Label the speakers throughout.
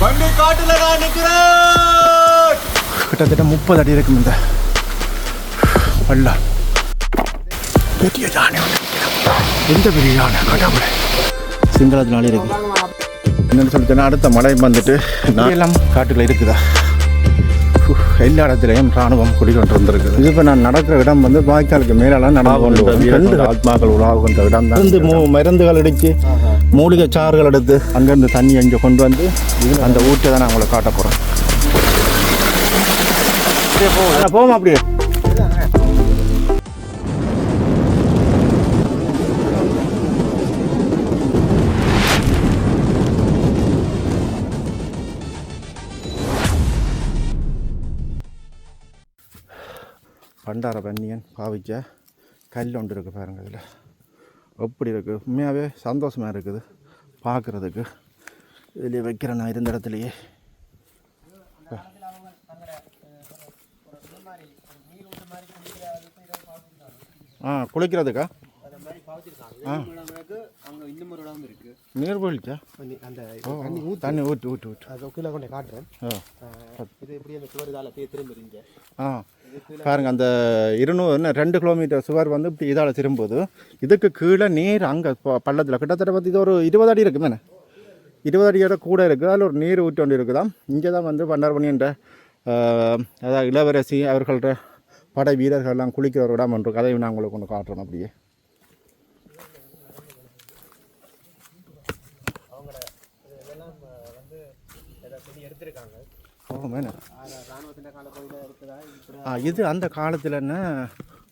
Speaker 1: வண்டி காட்டுல நான் நிக்கிறேன். கிட்டத்தட்ட 30 அடி இருக்கும் இந்த பள்ளம். பெரிய யானை எந்த பெரிய யானை கடவுளே. சிங்களத்தினாலே இருக்கு. என்னென்னு சொல்லிட்டேன்னா அடுத்த மழை வந்துட்டு எல்லாம் காட்டுல இருக்குதா. எல்லா இடத்துலையும் ராணுவம் குடிக்கொண்டு வந்திருக்குது. இது இப்போ நான் நடக்கிற இடம் வந்து வாய்க்காலுக்கு மேலெல்லாம் நடந்து கொண்டு ரெண்டு ஆத்மாக்கள் உலாவுகின்ற இடம் தான். இருந்து மருந்துகள் அடித்து மூலிகை சாறுகள் எடுத்து அங்கேருந்து தண்ணி அங்கே கொண்டு வந்து அந்த ஊற்றை தான் நான் உங்களை காட்ட போகிறேன். போவோம் அப்படியே. பண்டார பன்னியன் பாவிச்ச கல் ஒன்று இருக்குது பாருங்க. இதில் எப்படி இருக்குது, உண்மையாகவே சந்தோஷமாக இருக்குது பார்க்குறதுக்கு. இதுலேயே வைக்கிறேன் நான் இருந்த இடத்துலையே. குளிக்கிறதுக்கா? நீர் போயிடுச்சா? தண்ணி ஊற்றி ஊற்றி ஊற்றி அது கீழே கொண்டு காட்டுறேன். பாருங்க, அந்த 2 கிலோமீட்டர் சுவர் வந்து இப்படி இதால் திரும்புது. இதுக்கு கீழே நீர் அங்கே பள்ளத்தில் கிட்டத்தட்ட பார்த்து இது ஒரு 20 அடி இருக்குது தானே. 20 அடியோட கூட இருக்குது. அதில் ஒரு நீர் ஊற்றி கொண்டு இருக்குதான். இங்கே தான் வந்து பண்டாரபணின்ற அதாவது இளவரசி அவர்கள்ட்ட படை வீரர்கள்லாம் குளிக்கிற ஒரு இடம் ஒன்று. கதையை நான் உங்களுக்கு கொண்டு காட்டுறோம் அப்படியே. இது அந்த காலத்தில் என்ன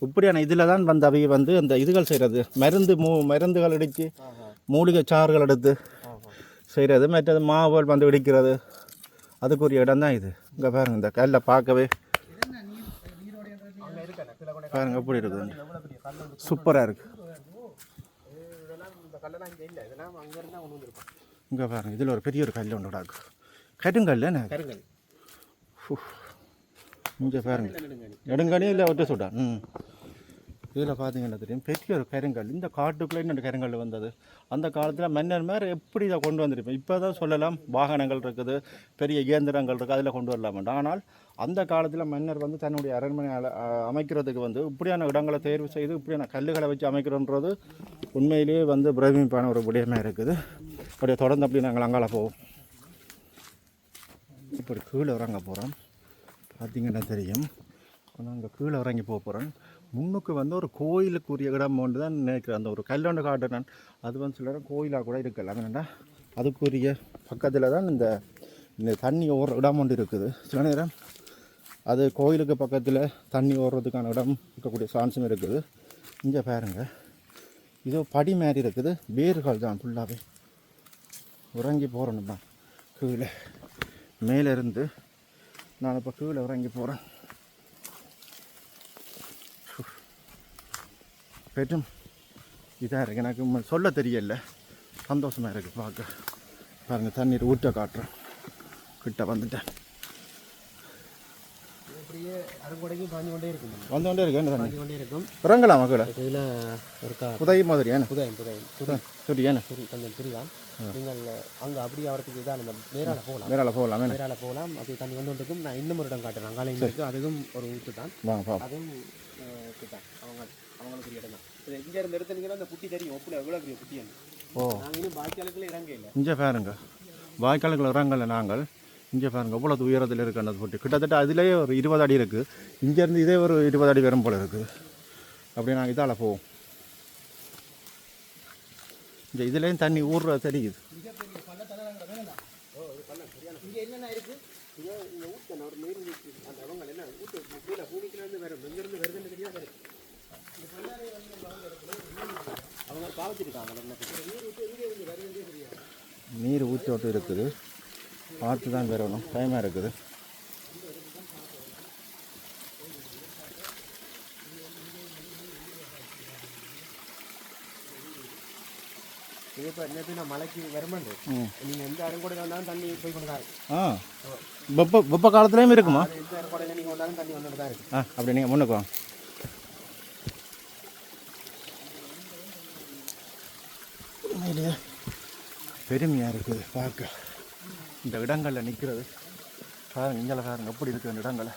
Speaker 1: இப்படியான இதில் தான் வந்து அவை வந்து அந்த இதுகள் செய்கிறது, மருந்துகள் இடித்து மூலிகை சாறுகள் எடுத்து செய்கிறது. மற்றது மாவுகள் வந்து இடிக்கிறது, அதுக்குரிய இடம் தான் இது. இங்கே பாருங்கள், இந்த கல்லை பார்க்கவே பாருங்கள் எப்படி இருக்குது, சூப்பராக இருக்குது. இங்கே பாருங்கள், இதில் ஒரு பெரிய ஒரு கல் ஒன்று கிடக்கு. கருங்கல் என்ன? கருங்கல். இங்கே பாருங்க, நெடுங்கனி இல்லை ஒட்டு சுட்டா. இதில் பார்த்தீங்கன்னா தெரியும் பெரிய ஒரு கருங்கல். இந்த காட்டுக்குள்ளே இன்னொரு கருங்கல் வந்தது. அந்த காலத்தில் மன்னர் மேலே எப்படி இதை கொண்டு வந்திருப்பேன். இப்போ தான் சொல்லலாம் வாகனங்கள் இருக்குது, பெரிய இயந்திரங்கள் இருக்குது, அதில் கொண்டு வரலாமான். ஆனால் அந்த காலத்தில் மன்னர் வந்து தன்னுடைய அரண்மனை அமைக்கிறதுக்கு வந்து இப்படியான இடங்களை தேர்வு செய்து இப்படியான கல்லுகளை வச்சு அமைக்கிறோன்றது உண்மையிலேயே வந்து பிரமிப்பான ஒரு விடயமாக இருக்குது. அப்படியே தொடர்ந்து அப்படி நாங்கள் அங்கால போவோம். இப்படி கீழே இறங்க போகிறோம். பார்த்திங்கன்னா தெரியும், நாங்கள் கீழே இறங்கி போகிறோம். முன்னுக்கு வந்து ஒரு கோயிலுக்குரிய இடம் ஒன்று தான் நினைக்கிறேன். அந்த ஒரு கல்லொண்டு காட்டுறேன், அது வந்து சில கோயிலாக கூட இருக்கலாம். என்னென்னா அதுக்குரிய பக்கத்தில் தான் இந்த தண்ணி ஓடுற இடம் ஒன்று இருக்குது. சில நேரம் அது கோயிலுக்கு பக்கத்தில் தண்ணி ஓடுறதுக்கான இடம் இருக்கக்கூடிய சான்ஸும் இருக்குது. இங்கே பாருங்கள், இதோ படி மாதிரி இருக்குது, வேர்கள் தான் ஃபுல்லாகவே. இறங்கி போகிறோம்னா கீழே மேலேருந்து நான் இப்போ கீழே இறங்கி போகிறேன். பெரும் இதாக இருக்குது, எனக்கு சொல்ல தெரியல, சந்தோஷமாக இருக்குது பார்க்க. பாருங்கள், தண்ணீர் ஊற்ற காட்டுறேன். கிட்ட வந்துட்டேன். அப்படியே அருங்கொடைக்கு பாஞ்சு கொண்டே இருக்கும், வந்து கொண்டே இருக்கு. என்ன தண்ணி கொண்டே இருக்கும். இறங்கலாமா கீழே? இதில் இருக்கா புதை மாதிரி ஏன்னா சரி ஏன்னா சரி கொஞ்சம் புரியலாம். நீங்கள் அங்கே அப்படியே அவருக்கு இதான் நம்ம மேலால் போகலாம். அப்படி தண்ணி வந்து இருக்கும். நான் இன்னும் ஒரு இடம் காட்டுறேன். அங்காலையும் இருக்குது, அதுவும் ஒரு ஊற்று தான். அதுவும் தான் அவங்களுக்குரிய இடம் தான். இங்கே இருந்து எடுத்தீங்கன்னா அந்த குட்டி தெரியும், ஒப்புல எவ்வளோ பெரிய குட்டி. நாங்கள் இன்னும் வாய்க்காலுக்குள்ளே இறங்க இல்லை. இங்கே பாருங்க, வாய்க்காலுக்குள்ள இறங்கலை நாங்கள். இங்கே பாருங்கள் எவ்வளோ உயரத்தில் இருக்குது அந்த பொட்டி. கிட்டத்தட்ட அதிலேயே ஒரு 20 அடி இருக்குது. இங்கேருந்து இதே ஒரு 20 அடி வரும் போல் இருக்குது. அப்படியே நாங்கள் இதால் போவோம். இந்த இதுலேயும் தண்ணி ஊறுற தெரியுது. நீர் ஊற்றோட்டு இருக்குது, பார்த்து தான் வரணும். டைமாக இருக்குது. இப்போ நேற்று நான் மலைக்கு வருமாண்டு நீங்கள் எந்த அருங்கொடை வந்தாலும் தண்ணி போய் கொண்டு தான் இருக்கு. வெப்ப காலத்துலேயும் இருக்குமா? எந்த அருங்கொடையில் நீங்கள் வந்தாலும் தண்ணி வந்துட்டு தான் இருக்குது. அப்படி நீங்கள் முன்னுக்கு வாங்க. பெருமையாக இருக்குது பார்க்க. இந்த இடங்களில் நிற்கிறது பாருங்க, இங்கே பாருங்க எப்படி இருக்குது அந்த இடங்களை.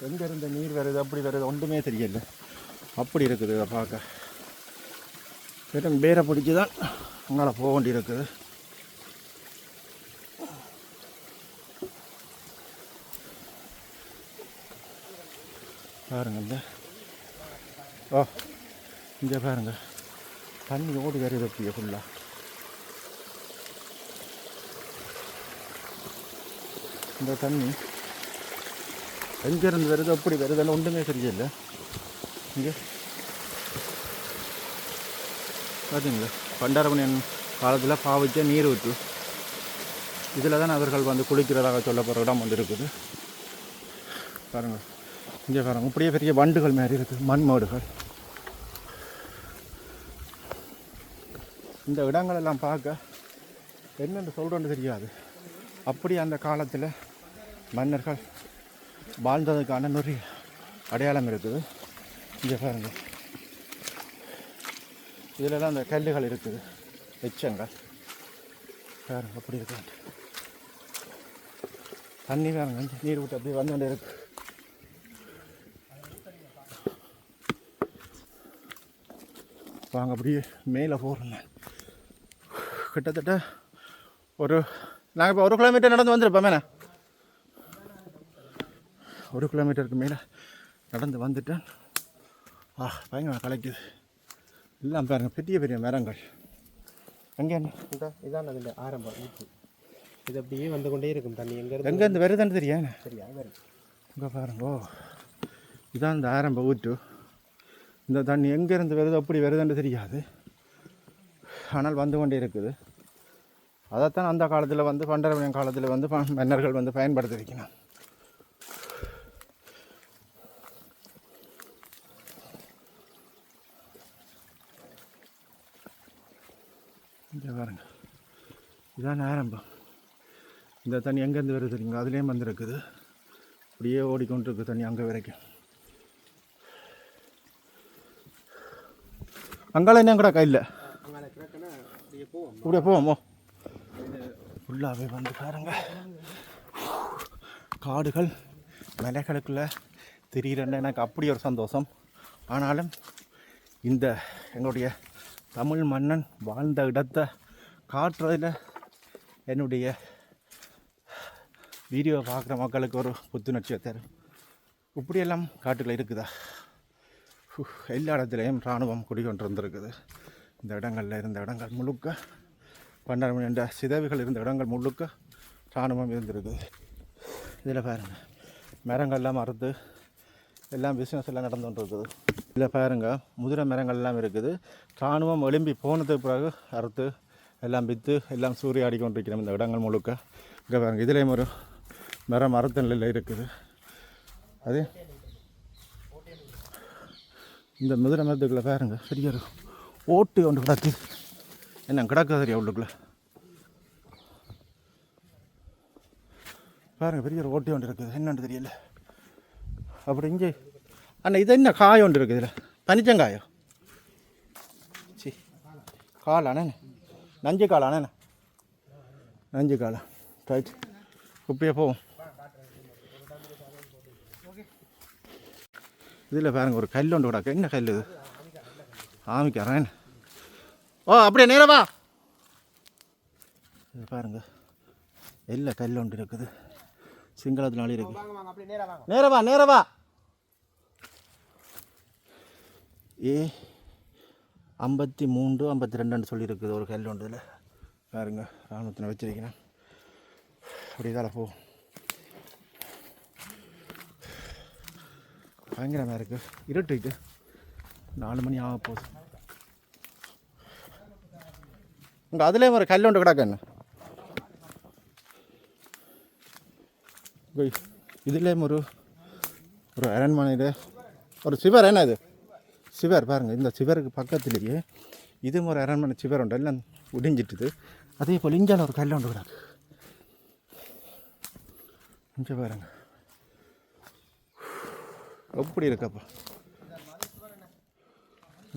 Speaker 1: எங்கே இருந்த நீர் வருது அப்படி வருது ஒன்றுமே தெரியல, அப்படி இருக்குது. இதை பார்க்க வெறும் பேரை பிடிச்சி தான் அங்கே போக வேண்டி இருக்குது. பாருங்க இந்த இங்கே பாருங்க தண்ணி ஓடி வருது அப்படியே ஃபுல்லாக. இந்த தண்ணி எங்கேருந்து வருது அப்படி வருதுன்னு ஒன்றுமே தெரியல. இங்கே பார்த்தீங்களா, பண்டாரமணியன் காலத்தில் பாவிச்ச நீர் ஊற்று, இதில் தான் அவர்கள் வந்து குளிக்கிறதாக சொல்லப்படுற இடம் வந்து இருக்குது. பாருங்கள் இங்கே பாருங்க, இப்படியே பெரிய வண்டுகள் மாதிரி இருக்குது, மண்மேடுகள். இந்த இடங்களெல்லாம் பார்க்க என்னென்று சொல்கிறோன்னு தெரியாது. அப்படி அந்த காலத்தில் மன்னர்கள் வாழ்ந்ததுக்கான நிறைய அடையாளம் இருக்குது. இங்கே பாருங்கள், இதிலெல்லாம் அந்த கல்லுகள் இருக்குது, எச்சங்கள் பாருங்க அப்படி இருக்கு. தண்ணி பாருங்க, நீர் விட்டு அப்படியே வந்து கொண்டே இருக்கு. வாங்க அப்படியே மேலே போகிறோம். கிட்டத்தட்ட நாங்கள் இப்போ 1 கிலோமீட்டர் நடந்து வந்திருப்போம். மேலே 1 கிலோமீட்டருக்கு மேலே நடந்து வந்துட்டேன். பயங்கர கலைக்குது. எல்லாம் பாருங்கள், பெரிய பெரிய மரங்கள். அங்கே இதான் அதில் ஆரம்பம் ஊற்று. இது அப்படியே வந்து கொண்டே இருக்கும் தண்ணி. எங்கேருந்து வருதுன்னு தெரியும். சரியா வரும். இங்கே பாருங்க, இதான் இந்த ஆரம்ப ஊற்று. இந்த தண்ணி எங்கேருந்து வருது அப்படி வருதுன்னு தெரியாது, ஆனால் வந்து கொண்டே இருக்குது. அதைத்தான் அந்த காலத்தில் வந்து பண்டாரமணியன் காலத்தில் வந்து மன்னர்கள் வந்து பயன்படுத்தியிருக்கணும். இங்கே பாருங்க, இதான் ஆரம்பம். இந்த தண்ணி எங்கேருந்து வருது தெரியுங்க, அதுலேயும் வந்துருக்குது. அப்படியே ஓடிக்கொண்டு இருக்குது தண்ணி அங்கே வரைக்கும். அங்கால என்ன கூட கையில் இப்படியே போவோமோ. ஃபுல்லாகவே வந்து பாருங்க, காடுகள் மலைகளுக்குள்ளே திடீரென்னு எனக்கு அப்படி ஒரு சந்தோஷம். ஆனாலும் இந்த எங்களுடைய தமிழ் மன்னன் வாழ்ந்த இடத்தை காட்டுறதில் என்னுடைய வீடியோவை பார்க்குற மக்களுக்கு ஒரு புத்துணர்ச்சியை தரும். இப்படியெல்லாம் காட்டுகள் இருக்குதா? எல்லா இடத்துலையும் இராணுவம் குடிக்கொண்டிருந்திருக்குது. இந்த இடங்களில் இருந்த இடங்கள் முழுக்க பண்டாரமணி என்ற சிதைவுகள் இருந்த இடங்கள் முழுக்க இராணுவம் இருந்திருக்குது. இதில் பாருங்கள், மரங்கள்லாம் மறுத்து எல்லாம் பிஸ்னஸ் எல்லாம் நடந்து கொண்டிருக்குது. இதில் பாருங்கள், முதிரை மரங்கள்லாம் இருக்குது. இராணுவம் எழும்பி போனதுக்கு பிறகு அறுத்து எல்லாம் விற்று எல்லாம் சூறையாடி கொண்டிருக்கிறோம் இந்த இடங்கள் முழுக்க. இங்கே பாருங்கள், இதுலேயும் ஒரு மரம் மரத்து நிலையில் இருக்குது. அது இந்த முதிரை மரத்துக்குள்ளே பாருங்கள், பெரிய ஒரு ஓட்டு ஒன்று கிடக்கு. என்ன கிடக்குது தெரியா உள்ளுக்குள்ளே பாருங்கள், பெரிய ஒரு ஓட்டி ஒன்று இருக்குது. என்னென்னு தெரியல. அப்படி இங்கே அண்ணா இது என்ன காய் ஒன்று இருக்குது, இதில் பனிச்சங்காயம். சி காளானே, நஞ்சு காளானே, நஞ்சு காளான். ரைட், குப்பையே போவோம். இதில் பாருங்கள், ஒரு கல் ஒன்று கிடக்கு. என்ன கல் இது? ஆமிக்கிறேன். அப்படியே நேரவா. இது பாருங்கள், எல்லா கல் ஒன்று இருக்குது. சிங்களத்தினாலே இருக்குது. நேரவா நேரவா. ஏ 53 52 சொல்லியிருக்குது ஒரு கல் ஒன்று. இதில் பாருங்க, இராணுவத்தினை வச்சிருக்கிறேன். அப்படி இதால் போ. பயங்கரமாக இருக்குது. இருட்டுக்கு 4 மணி ஆக போகுது. உங்கள் அதுலேயும் ஒரு கல் ஒன்று கிடக்கு. என்ன இதுலேயும் ஒரு அரண்மனையில் ஒரு சிவர். என்ன இது சிவர் பாருங்கள். இந்த சிவருக்கு பக்கத்துலேயே இதுவும் ஒரு அரண்மனை சிவர் உண்டு. எல்லாம் உடிஞ்சிட்டுது. அதே போல் இஞ்சால் ஒரு கல் ஒன்று கிடக்கு. இங்கே பாருங்க எப்படி இருக்கப்பா.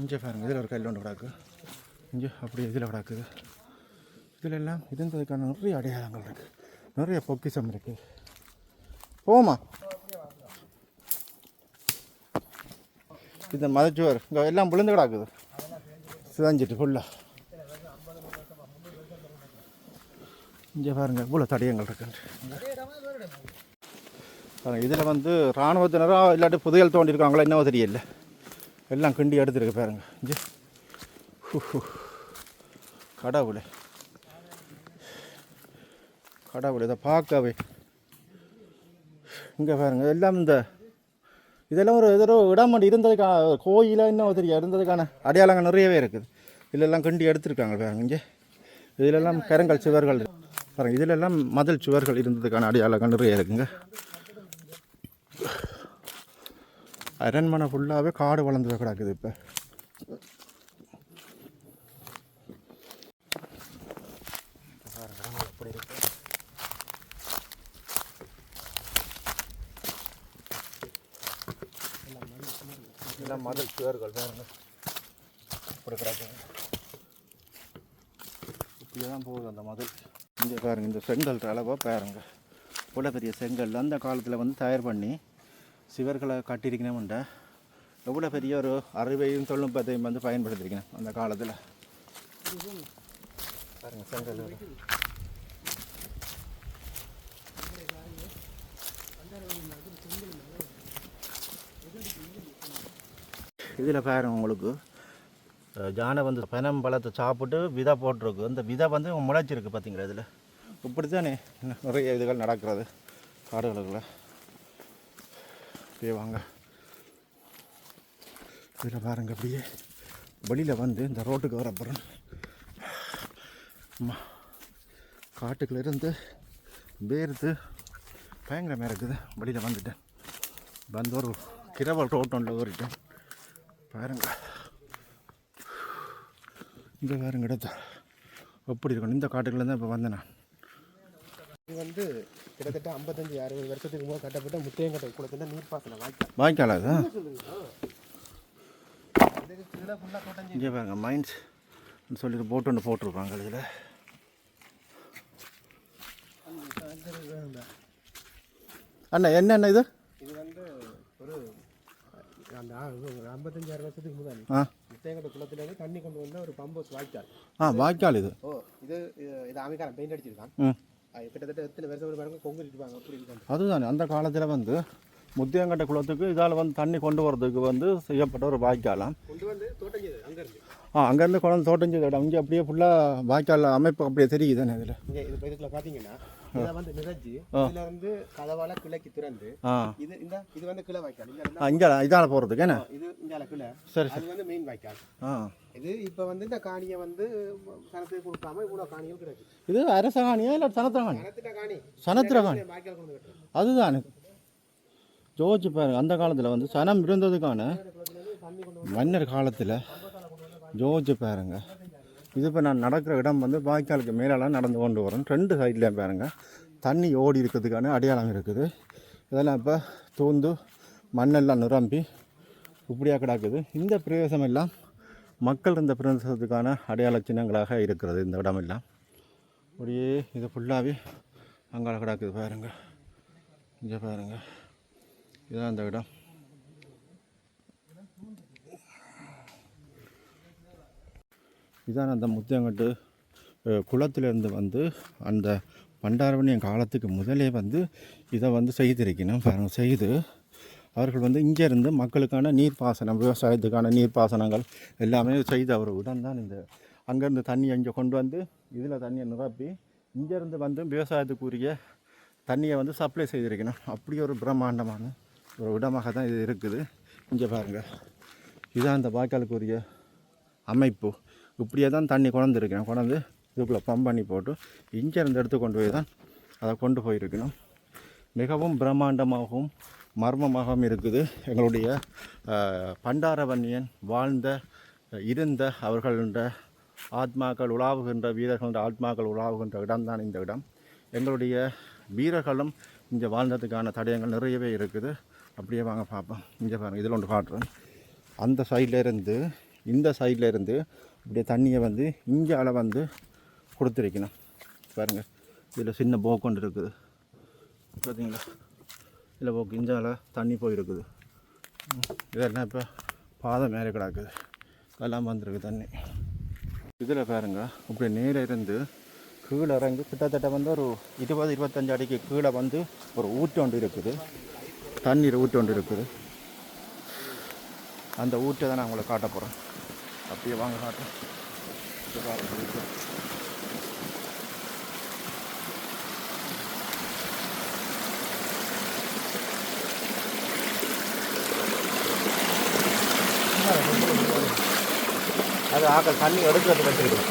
Speaker 1: இங்கே பாருங்கள், இதில் ஒரு கல் ஒன்று கிடக்கு. இங்கே அப்படியே இதில் கிடக்குது. இதிலெல்லாம் இருந்ததுக்கான நிறைய அடையாளங்கள் இருக்குது, நிறைய பொக்கிஷம் இருக்குது. போமா இந்த மதச்சுவர் இங்கே எல்லாம் விழுந்து கிடக்குது, சிதஞ்சிட்டு ஃபுல்லாக. இங்கே பாருங்கள் இவ்வளோ தடயங்கள் இருக்குன்ட்டு. பாருங்கள் இதில் வந்து இராணுவத்தினரும் இல்லாட்டி புதையல் தோண்டியிருக்காங்களா என்னவோ தெரியல, எல்லாம் கிண்டி எடுத்துருக்கு பாருங்கள். இங்கே கடவுளே கடவுள் இதை பார்க்கவே. இங்கே பாருங்கள் எல்லாம் இதெல்லாம் ஒரு ஏதோ இடம் மட்டும் இருந்ததுக்கான கோயிலாக இன்னும் தெரியாது இருந்ததுக்கான அடையாளங்கள் நிறையவே இருக்குது. இதிலெல்லாம் கிண்டி எடுத்துருக்காங்க பாருங்க. இங்கே இதிலெல்லாம் கருங்கல் சுவர்கள் பாருங்கள், இதிலெல்லாம் மதில் சுவர்கள் இருந்ததுக்கான அடையாளங்கள் நிறைய இருக்குங்க. அரண்மனை ஃபுல்லாகவே காடு வளர்ந்து கிடக்குது. இப்போ அப்படி இருக்கு. எல்லாம் மதில் சுவர்கள் பாருங்க இப்படி கிடக்குங்க. இப்படி தான் போகுது அந்த மதில். இங்கே பாருங்கள் இந்த செங்கல் அளவாக பாருங்க, இவ்வளோ பெரிய செங்கல் அந்த காலத்தில் வந்து தயார் பண்ணி சிவர்களை கட்டியிருக்கணும்ன்ற எவ்வளோ பெரிய ஒரு அறிவையும் தொழில்நுட்பத்தையும் வந்து பயன்படுத்தியிருக்கணும் அந்த காலத்தில். பாருங்கள் செங்கல் இதில் பாருங்கள் உங்களுக்கு ஜானை வந்து பனம் பழத்தை சாப்பிட்டு விதை போட்டிருக்கு. அந்த விதை வந்து முளைச்சிருக்கு பார்த்தீங்களா. இதில் இப்படி தானே நிறைய இதுகள் நடக்கிறது காடுகளுக்குள்ள. அப்படியே வாங்க இதில் பாருங்கள் அப்படியே வெளியில் வந்து இந்த ரோட்டுக்கு வரப்புறம் காட்டுக்குள்ளேருந்து வேர்த்து பயங்கரமாக இருக்குது. வெளியில் வந்துட்டேன், வந்து ஒரு கிரவல் ரோட்டு ஒன்றில் ஏறிட்டேன் பாருங்க. இங்கே பாருங்க இடத்த எப்படி இருக்கணும். இந்த காட்டுக்குள்ளே இப்போ வந்தேன் நான். இது வந்து கிட்டத்தட்ட 55-60 வருஷத்துக்கு போது கட்டப்பட்ட முத்தையங்கட்டை குளத்தில் நீர்ப்பாசன வாய்க்கால். அது இங்கே பாருங்க மைன்ஸ் சொல்லிட்டு போட்டு ஒன்று போட்டிருப்பாங்க. இதில் அண்ணா என்னென்ன இது வந்து ஒரு அந்த 55-60 வருஷத்துக்கு முதல் முத்தையங்கட்டை குளத்தில் தண்ணி கொண்டு வந்த ஒரு பம்போஸ் வாய்க்கால். வாய்க்கால் இது. இது அமைக்காரன் பெயிண்ட் அடிச்சிருக்கான். கிட்டத்தட்ட எத்தனை வருஷம் பாருங்க கொங்கு இருப்பாங்க. அப்படி இருக்காங்க. அதுதானே அந்த காலத்தில் வந்து முத்தியங்கட்டை குளத்துக்கு இதால் வந்து தண்ணி கொண்டு வரதுக்கு வந்து செய்யப்பட்ட ஒரு வாய்க்காலாம். கொண்டு வந்து தோட்டஞ்சது அங்கேருந்து அங்கேருந்து குழந்தை தோட்டஞ்சது இடம். இங்கே அப்படியே ஃபுல்லாக வாய்க்கால் அமைப்பு அப்படியே தெரியுது தானே. இதில் இங்கே இது இதில் பார்த்தீங்கன்னா இதை வந்து நிறைஞ்சி இதிலேருந்து கதவால் கிளைக்கு திறந்து இது வந்து கிளை வாய்க்கால். இங்கே இதால் போகிறதுக்கு என்ன இது இங்கே கிளை. சரி அது வந்து மெயின் வாய்க்கால். இது இப்போ வந்து இந்த காணியை வந்து சனத்துக்கு கொடுக்காம இவ்வளோ காணியும் கிடையாது. இது அரச காணியா இல்லை சனத்திர காணி? சனத்திர காணி வாய்க்கால் கொண்டு கட்டுறது அதுதான். ஜோதிச்சு பாருங்க அந்த காலத்தில் வந்து சனம் இருந்ததுக்கான மன்னர் காலத்தில் ஜோதிச்சு பாருங்க. இது இப்போ நான் நடக்கிற இடம் வந்து வாய்க்காலுக்கு மேலெல்லாம் நடந்து கொண்டு வரேன். 2 சைட்லேயும் பாருங்கள் தண்ணி ஓடி இருக்கிறதுக்கான அடையாளம் இருக்குது. இதெல்லாம் இப்போ தூந்து மண்ணெல்லாம் நிரம்பி இப்படியாக கிடக்குது. இந்த பிரதேசம் எல்லாம் மக்கள் இந்த பிரதேசத்துக்கான அடையாள சின்னங்களாக இருக்கிறது. இந்த இடமெல்லாம் அப்படியே இது ஃபுல்லாகவே அங்கே கிடக்குது பாருங்கள். இங்கே பாருங்கள் இதுதான் அந்த இடம். இதான் அந்த முத்தியங்கட்டு குளத்திலேருந்து வந்து அந்த பண்டாரவணியம் காலத்துக்கு முதலே வந்து இதை வந்து செய்திருக்கணும் பாருங்கள். செய்து அவர்கள் வந்து இங்கேருந்து மக்களுக்கான நீர்ப்பாசனம் விவசாயத்துக்கான நீர்ப்பாசனங்கள் எல்லாமே செய்த ஒரு இடம் தான் இந்த. அங்கேருந்து தண்ணியை இங்கே கொண்டு வந்து இதில் தண்ணியை நிரப்பி இங்கேருந்து வந்து விவசாயத்துக்குரிய தண்ணியை வந்து சப்ளை செய்திருக்கணும். அப்படி ஒரு பிரம்மாண்டமான ஒரு இடமாக தான் இது இருக்குது. இங்கே பாருங்கள் இதுதான் அந்த வாய்க்காலுக்குரிய அமைப்பு. இப்படியே தான் தண்ணி கொண்டுருக்கணும். கொண்டு இதுக்குள்ளே பம்ப் பண்ணி போட்டு இங்கேருந்து எடுத்து கொண்டு போய் தான் அதை கொண்டு போயிருக்கணும். மிகவும் பிரம்மாண்டமாகவும் மர்மமாகவும் இருக்குது. எங்களுடைய பண்டாரவன்னியன் வாழ்ந்த இருந்த அவர்களுடைய ஆத்மாக்கள் உலாவுகின்ற வீரர்களுடைய ஆத்மாக்கள் உலாவுகின்ற இடம்தான் இந்த இடம். எங்களுடைய வீரர்களும் இங்கே வாழ்ந்ததுக்கான தடயங்கள் நிறையவே இருக்குது. அப்படியே வாங்க பார்ப்போம். இங்கே பாருங்கள் இதில் ஒன்று காட்டுறேன். அந்த சைட்லேருந்து இந்த சைட்லேருந்து இப்படியே தண்ணியை வந்து இங்கே வந்து கொடுத்துருக்கணும் பாருங்கள். இதில் சின்ன போக்கு கொண்டு இருக்குது பார்த்தீங்களா. இதில் போக்கு இஞ்சால தண்ணி போயிருக்குது. இதெல்லாம் இப்போ பாதை மேலே கிடக்குது. அதெல்லாம் வந்துருக்கு தண்ணி. இதில் பாருங்க இப்படி நேர இருந்து கீழே இறங்கி கிட்டத்தட்ட வந்து ஒரு 20-25 அடிக்கு கீழே வந்து ஒரு ஊற்று ஒன்று இருக்குது. தண்ணீர் ஊற்று ஒன்று இருக்குது. அந்த ஊற்றை தான் நான் உங்களை காட்ட போகிறேன். அப்படியே வாங்க காட்டுறேன். அது ஆக்கள் தண்ணி எடுக்கிறது வச்சிருக்கோம்.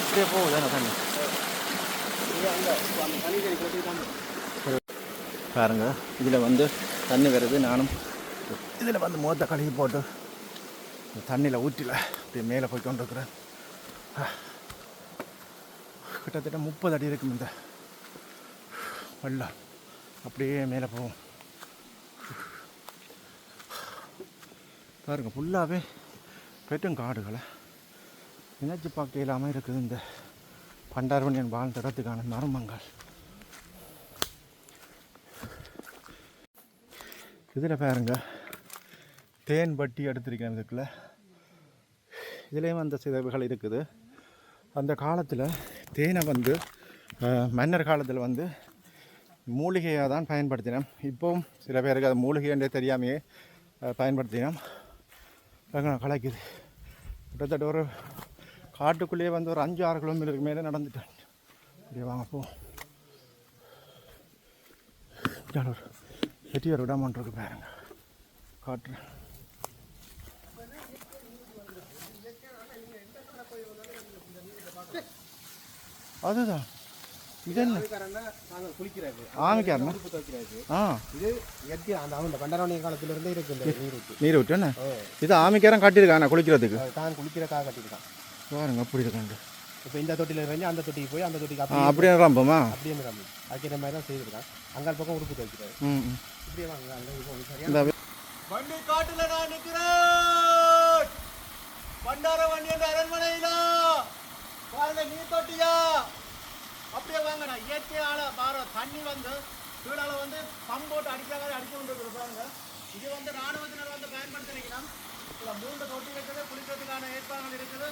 Speaker 1: இப்படியே போகுது என்ன தண்ணி பாருங்க. இதில் வந்து தண்ணி வருது. நானும் இதில் வந்து முகத்தை கழுவி போட்டு தண்ணியில் ஊற்றில அப்படியே மேலே போய் கொண்டு இருக்கிறேன். கிட்டத்தட்ட 30 அடி இருக்கும் இந்த வெள்ளம். அப்படியே மேலே போகும் பாருங்கள். ஃபுல்லாகவே பெட்டும் காடுகளை நினைச்சு பார்க்க இல்லாமல் இருக்குது இந்த பண்டாரவணியன் வாழ்ந்த இடத்துக்கான மர்மங்கள். இதில் பாருங்க தேன் பட்டி எடுத்திருக்கேன். இதுக்குள்ள இதுலேயும் அந்த சிதைவுகள் இருக்குது. அந்த காலத்தில் தேனை வந்து மன்னர் காலத்தில் வந்து மூலிகையாக தான் பயன்படுத்தினோம். இப்போவும் சில பேருக்கு அது மூலிகைன்றே தெரியாமையே பயன்படுத்தினோம். கலைக்குது. கிட்டத்தட்ட ஒரு காட்டுக்குள்ளேயே வந்து ஒரு 5-6 கிலோமீட்டருக்கு மேலே நடந்துட்டேன். அப்படியே வாங்க போ. ஒரு வெட்டியார் விடாமன் இருக்கு பாருங்க, காட்டுறேன். அதுதான் இது என்ன ஆமிக்காரண்ணா?
Speaker 2: இது அந்த பண்டராணிய காலத்துல இருந்தே இருக்கு
Speaker 1: நீர் விட்டு என்ன இது ஆமிக்காரன் காட்டியிருக்காண்ணா குளிக்கிறதுக்கு.
Speaker 2: தான் குளிக்கிறக்காக கட்டியிருக்கான்
Speaker 1: பாருங்க. அப்படி இருக்காங்க.
Speaker 2: இப்போ இந்த தொட்டியில் இருந்து அந்த தொட்டிக்கு போய் அந்த தொட்டிக்கு
Speaker 1: அப்படியே ரம்பமா
Speaker 2: அப்படியே ரம்பு வைக்கிற மாதிரி தான் செய்திருக்கான். அங்கால பக்கம் உறுப்பு துவைக்கிறாரு. இப்படியே வாங்க. வண்டி காட்டுல நான் நிற்கிறேன். பண்டாரவண்டி என்ற அரண்மனையில பாருங்க நீர் தொட்டியா. அப்படியே வாங்கண்ணா. இயற்கையால பாரு தண்ணி வந்து கீழால வந்து பம்ப் போட்டு அடிக்கிறாங்க, அடிச்சு கொண்டு பாருங்க. இது வந்து ராணுவத்தினர் வந்து பயன்படுத்தினீங்கன்னா இதில் 3 தொட்டி இருக்குது. குளிக்கிறதுக்கான ஏற்பாடுகள் இருக்குது.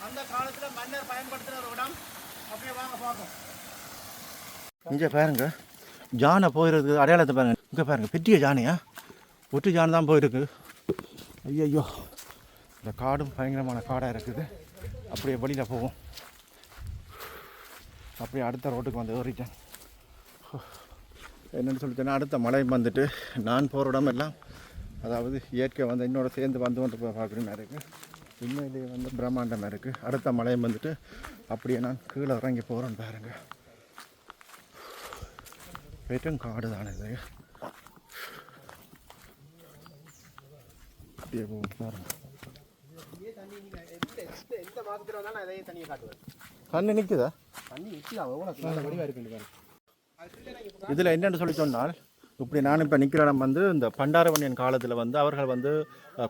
Speaker 2: அந்த காலத்தில் மன்னர் பயன்படுத்துகிற ஒரு இடம். அப்படியே வாங்க பார்ப்போம்.
Speaker 1: இங்கே பாருங்க ஜானை போயிருக்கு. அடையாளத்தை பாருங்க. இங்கே பாருங்க பெரிய ஜானையா ஒட்டு ஜான் தான் போயிருக்கு. ஐயோ இந்த காடும் பயங்கரமான காடாக இருக்குது. அப்படியே வழியில் போவோம். அப்படியே அடுத்த ரோட்டுக்கு வந்து ஏறிட்டேன். என்னென்னு சொல்லிட்டேன்னா அடுத்த மழை வந்துட்டு நான் போகிற இடம் எல்லாம் அதாவது இயற்கை வந்து என்னோட சேர்ந்து வந்து போய் பார்க்குற மாதிரி இருக்குது. உண்மையிலேயே வந்து பிரம்மாண்டமாக இருக்குது. அடுத்த மழை வந்துட்டு அப்படியே நான் கீழே இறங்கி போகிறேன்னு பாருங்கள். பெரும் காடு தானே இது. அப்படியே போகும் பாருங்கள். தண்ணி நிற்குதா? இதில் என்னென்னு சொல்லி சொன்னால் இப்படி நான் இப்போ நிற்கிற இடம் வந்து இந்த பண்டாரவண்யன் காலத்தில் வந்து அவர்கள் வந்து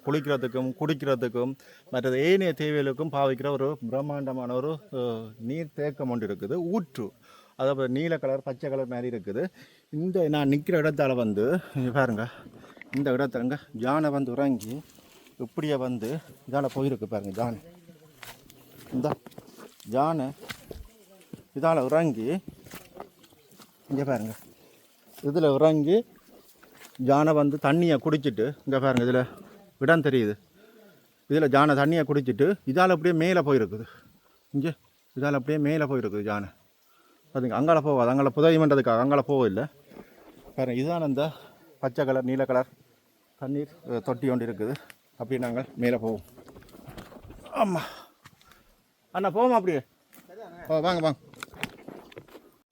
Speaker 1: குளிக்கிறதுக்கும் குடிக்கிறதுக்கும் மற்றது ஏனைய தேவைகளுக்கும் பாவிக்கிற ஒரு பிரம்மாண்டமான ஒரு நீர் தேக்கம் ஒன்று இருக்குது. ஊற்று அதாவது நீல கலர் பச்சை கலர் மாதிரி இருக்குது. இந்த நான் நிற்கிற இடத்தால் வந்து பாருங்க, இந்த இடத்துலங்க ஜானை வந்து இறங்கி இப்படியே வந்து இதால் போயிருக்கு பாருங்கள். ஜானை இந்த ஜானை இதால் இறங்கி இங்கே பாருங்கள். இதில் இறங்கி ஜானை வந்து தண்ணியை குடிச்சிட்டு இங்கே பாருங்கள் இதில் இடம் தெரியுது. இதில் ஜானை தண்ணியை குடிச்சிட்டு இதால் அப்படியே மேலே போயிருக்குது. இங்கே இதால் அப்படியே மேலே போயிருக்குது ஜானை. அதுங்க அங்கால போகாது. அங்கால புதவி பண்ணுறதுக்காக அங்கால போகவில்லை பாருங்கள். இதுதான் அந்த பச்சை கலர் நீல கலர் தண்ணீர் தொட்டி கொண்டு இருக்குது. அப்படியே நாங்கள் மேலே போவோம். ஆமாம் அண்ணா போவோம். அப்படியே வாங்க வாங்க.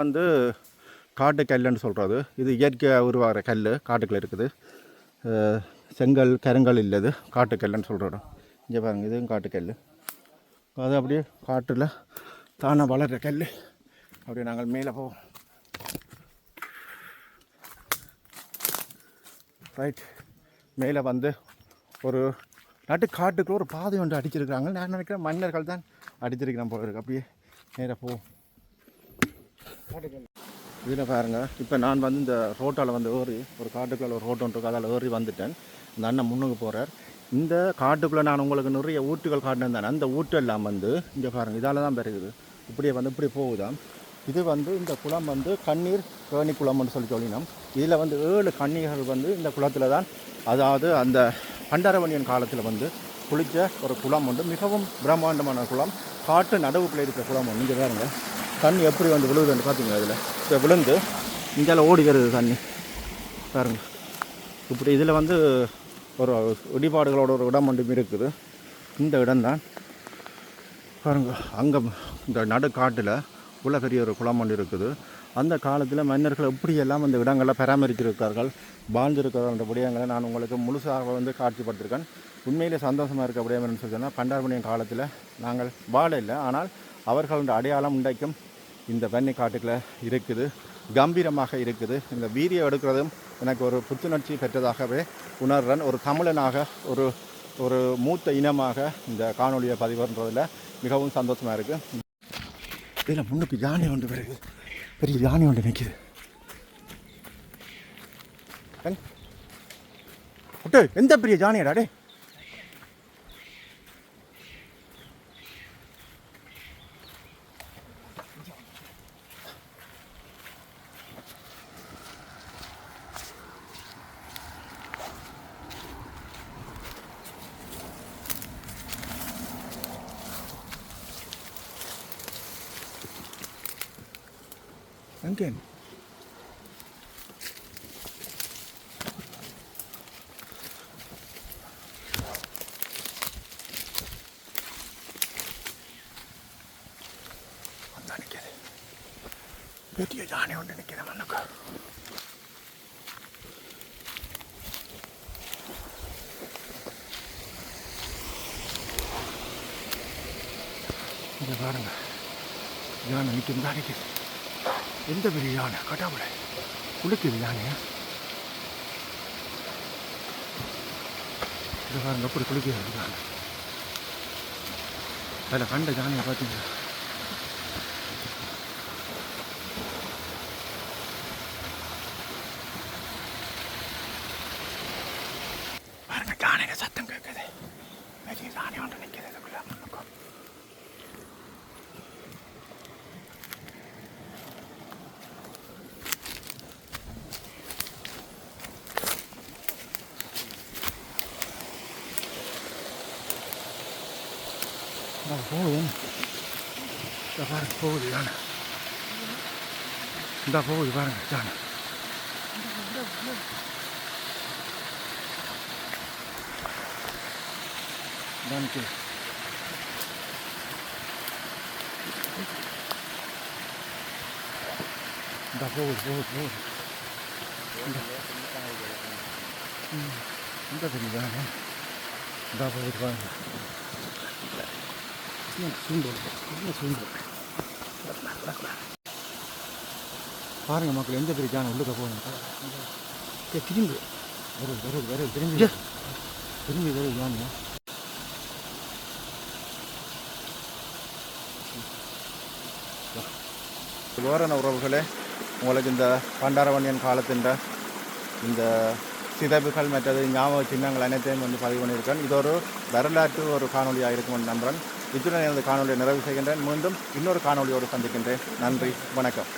Speaker 1: வந்து காட்டு கல்லுன்னு சொல்கிறது. இது இயற்கையாக உருவாகிற கல் காட்டுக்குள்ள இருக்குது. செங்கல் கருங்கல் இல்லது காட்டுக்கல்லுன்னு சொல்கிறோம். இங்கே பாருங்கள் இதுவும் காட்டுக்கல். அது அப்படியே காட்டில் தானே வளர்கிற கல். அப்படியே நாங்கள் மேலே போவோம். ரைட் மேலே வந்து ஒரு நட்டு காட்டுக்குள்ள ஒரு பாதை ஒன்று அடிச்சிருக்கிறாங்க. நான் நினைக்கிறேன் மன்னர்கள் தான் அடிச்சிருக்கிறேன் போல இருக்கு. அப்படியே நேராக போ. இதில் பாருங்கள், இப்போ நான் வந்து இந்த ரோட்டால் வந்து ஏறி ஒரு காட்டுக்குள்ள ஒரு ரோட்டு ஒன்று இருக்கு, அதில் ஏறி வந்துட்டேன். இந்த அண்ணன் முன்னுக்கு போகிறார். இந்த காட்டுக்குள்ளே நான் உங்களுக்கு நிறைய ஊட்டுகள் காட்டினேன் தானே, அந்த ஊட்டு எல்லாம் வந்து இங்கே பாருங்கள், இதால் தான் பெருகுது. இப்படியே வந்து இப்படி போகுதான். இது வந்து இந்த குளம் வந்து கண்ணீர் கேணி குளம்னு சொல்லினோம். இதில் வந்து 7 கன்னிகள் வந்து இந்த குளத்தில் தான், அதாவது அந்த பண்டாரவணியன் காலத்தில் வந்து குளித்த ஒரு குளம் உண்டு. மிகவும் பிரம்மாண்டமான குளம், காட்டு நடுவுக்குள்ளே இருக்கிற குளம் ஒன்று. இங்கே பாருங்க தண்ணி எப்படி வந்து விழுகுதுன்னு பார்த்தீங்க. அதில் இப்போ விழுந்து இங்கேயால் ஓடி வருது தண்ணி பாருங்க. இப்படி இதில் வந்து ஒரு இடிபாடுகளோட ஒரு இடம் ஒன்றும் இருக்குது. இந்த இடம்தான் பாருங்க. அங்கே இந்த நடுக்காட்டில் உள்ள பெரிய ஒரு குளம் ஒன்று இருக்குது. அந்த காலத்தில் மன்னர்கள் எப்படியெல்லாம் அந்த இடங்களை பராமரித்திருக்கார்கள், வாழ்ந்திருக்கிற விடயங்களை நான் உங்களுக்கு முழுசாக வந்து காட்சிப்படுத்திருக்கேன். உண்மையிலே சந்தோஷமாக இருக்க விடயம் என்னன்னு சொல்லி சொன்னால், பண்டாரவணியன் காலத்தில் நாங்கள் வாழ இல்லை, ஆனால் அவர்களோட அடையாளம் இன்றைக்கும் இந்த வெண்ணெய் காட்டுக்குள்ளே இருக்குது, கம்பீரமாக இருக்குது. இந்த வீடியோ எடுக்கிறதும் எனக்கு ஒரு புத்துணர்ச்சி பெற்றதாகவே உணர்றேன். ஒரு தமிழனாக, ஒரு ஒரு மூத்த இனமாக இந்த காணொலியை பதிவுன்றதில் மிகவும் சந்தோஷமாக இருக்குது. இதில் முன்னுக்கு யானை ஒன்று வருது, பெரிய யானை ஒன்று நிற்கிது. எந்த பெரிய யானையாடே? எங்கே? நிற்கிறது பெரிய யானை ஒன்று நிற்கிற மண்ணுக்கு. இங்கே பாருங்க, யானை நிற்கிறது தான் நிற்கிது. எந்த பெரிய யானை கட்டாமலை குளிக்குது யானையா? இதை பாருங்க எப்படி குளிக்கிறது யானை. அதில் கண்ட யானையை பார்த்தீங்களா? பாருங்க யானையில சத்தம் கேட்குது. பெரிய யானை ஒன்று நிற்கிறது அதுக்குள்ள முன்னுக்கும். போகுது, இந்த பாருங்க போகுது யானை. இந்த போகுது பாருங்க யானை. இந்த போகுது போகுது போகுது. இந்த பெரிய யானை இந்த போகுது பாருங்க. பாருங்க மக்கள், எந்த பெரிய யானை உள்ளுக்க போகணும். திரும்பி வருது வருது வருது, திரும்பி திரும்பி வருது யானை. வேறான உறவுகளே, உங்களுக்கு இந்த பண்டாரவணியன் காலத்தின் இந்த சிதைவுகள் மற்றது ஞாபக சின்னங்கள் அனைத்தையும் வந்து பதிவு பண்ணியிருக்கேன். இது ஒரு வரலாற்று ஒரு காணொலியாக இருக்கும் நம்புகிறேன். இத்துடன் எனது காணொலியை நிறைவு செய்கின்றேன். மீண்டும் இன்னொரு காணொலியோடு சந்திக்கின்றேன். நன்றி, வணக்கம்.